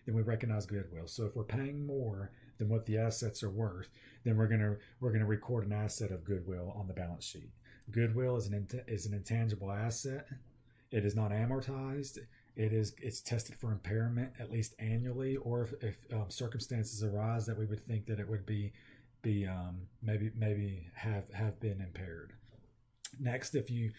then we recognize goodwill. So if we're paying more than what the assets are worth, then we're gonna record an asset of goodwill on the balance sheet. Goodwill is an intangible asset. It is not amortized. It's tested for impairment at least annually, or if circumstances arise that we would think that it would be maybe have been impaired. Next, if you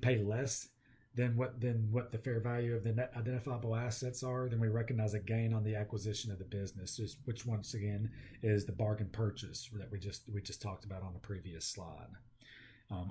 pay less than what the fair value of the net identifiable assets are, then we recognize a gain on the acquisition of the business, which once again is the bargain purchase that we just talked about on the previous slide.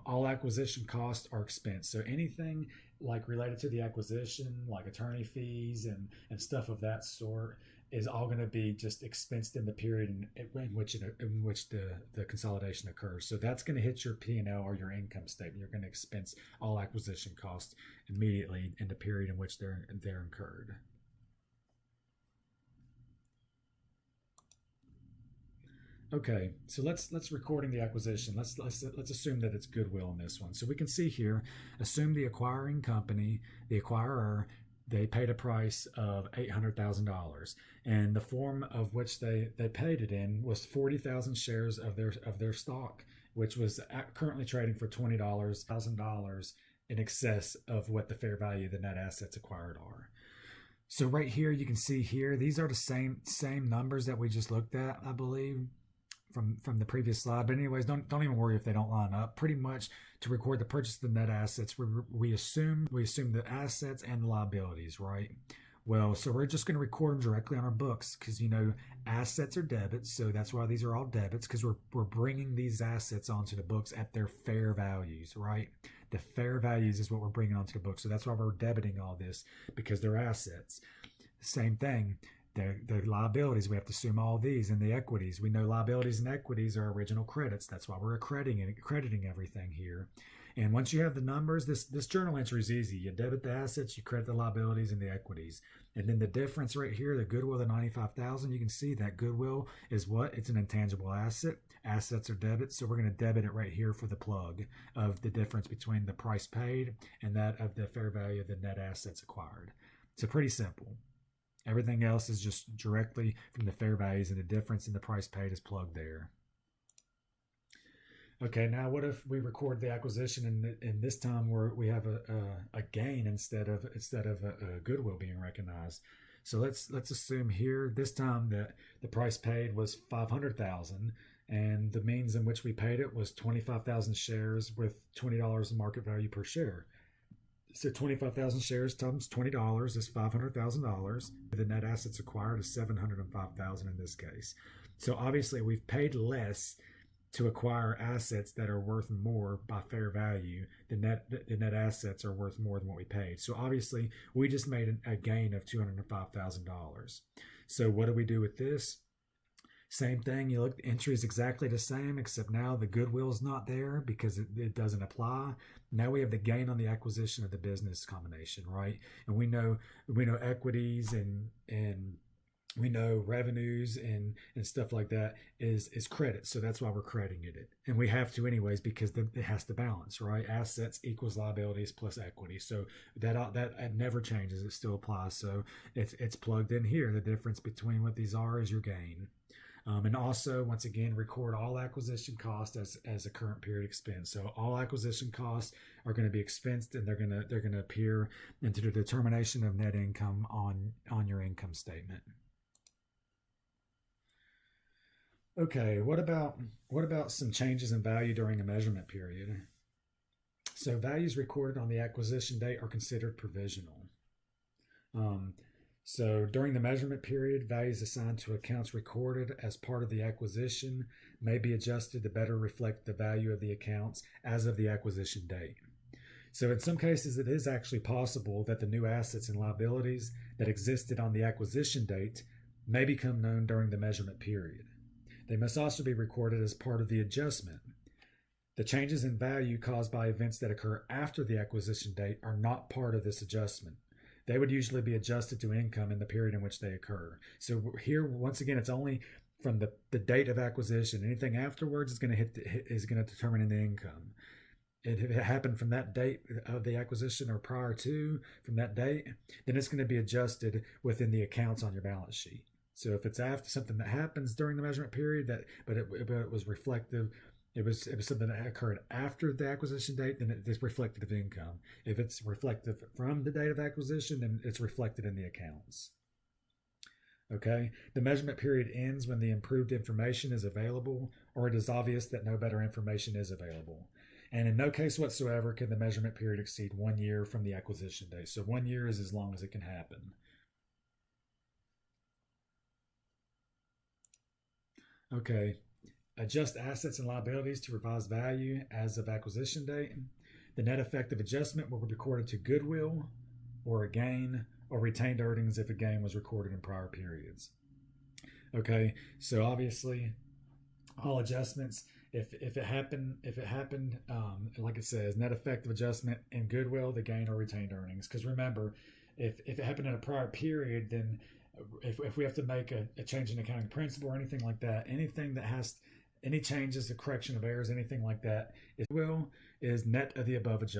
All acquisition costs are expense. So anything like related to the acquisition, like attorney fees and stuff of that sort, is all going to be just expensed in the period in which the consolidation occurs. So that's going to hit your P&L or your income statement. You're going to expense all acquisition costs immediately in the period in which they're incurred. Okay, so let's recording the acquisition. Let's assume that it's goodwill in this one. So we can see here, assume the acquiring company, the acquirer, they paid a price of $800,000, and the form of which they paid it in was 40,000 shares of their stock, which was currently trading for $20,000 in excess of what the fair value of the net assets acquired are. So right here, you can see here, these are the same numbers that we just looked at, I believe, from the previous slide. But anyways, don't even worry if they don't line up. Pretty much to record the purchase of the net assets, we assume the assets and the liabilities, right? Well, so we're just going to record them directly on our books because assets are debits, so that's why these are all debits, because we're bringing these assets onto the books at their fair values, right? The fair values is what we're bringing onto the books, so that's why we're debiting all this, because they're assets. Same thing. The liabilities, we have to assume all these, and the equities. We know liabilities and equities are original credits. That's why we're crediting everything here. And once you have the numbers, this journal entry is easy. You debit the assets, you credit the liabilities and the equities. And then the difference right here, the goodwill, the 95,000, you can see that goodwill is what? It's an intangible asset. Assets are debits, so we're going to debit it right here for the plug of the difference between the price paid and that of the fair value of the net assets acquired. So pretty simple. Everything else is just directly from the fair values, and the difference in the price paid is plugged there. Okay, now what if we record the acquisition and this time we have a gain instead of a goodwill being recognized? So let's assume here this time that the price paid was 500,000, and the means in which we paid it was 25,000 shares with $20 market value per share. So 25,000 shares times $20 is $500,000. The net assets acquired is 705,000 in this case. So obviously we've paid less to acquire assets that are worth more by fair value. The net assets are worth more than what we paid. So obviously we just made a gain of $205,000. So what do we do with this? Same thing, you look, the entry is exactly the same, except now the goodwill is not there because it doesn't apply. Now we have the gain on the acquisition of the business combination, right? And we know equities and we know revenues and stuff like that is credit. So that's why we're crediting it. And we have to anyways, because it has to balance, right? Assets equals liabilities plus equity. So that never changes. It still applies. So it's plugged in here. The difference between what these are is your gain. And also, once again, record all acquisition costs as a current period expense. So all acquisition costs are going to be expensed, and they're going to appear into the determination of net income on your income statement. Okay, what about some changes in value during a measurement period? So values recorded on the acquisition date are considered provisional. So during the measurement period, values assigned to accounts recorded as part of the acquisition may be adjusted to better reflect the value of the accounts as of the acquisition date. So in some cases, it is actually possible that the new assets and liabilities that existed on the acquisition date may become known during the measurement period. They must also be recorded as part of the adjustment. The changes in value caused by events that occur after the acquisition date are not part of this adjustment. They would usually be adjusted to income in the period in which they occur. So here, once again, it's only from the date of acquisition. Anything afterwards is going to determine the income. if it happened from that date of the acquisition or prior to from that date, then it's going to be adjusted within the accounts on your balance sheet. So if it's after something that happens during the measurement period but it was reflective, it was something that occurred after the acquisition date, then it's reflected of income. If it's reflective from the date of acquisition, then it's reflected in the accounts. Okay, the measurement period ends when the improved information is available or it is obvious that no better information is available. And in no case whatsoever can the measurement period exceed 1 year from the acquisition date. So 1 year is as long as it can happen. Okay, adjust assets and liabilities to revised value as of acquisition date. The net effect of adjustment will be recorded to goodwill or a gain or retained earnings if a gain was recorded in prior periods. Okay, so obviously all adjustments, if it happened, like it says, net effective adjustment in goodwill, the gain or retained earnings. Because remember, if it happened in a prior period, then if we have to make a change in accounting principle or anything like that, anything that has any changes, the correction of errors, anything like that, is net of the above adjustment.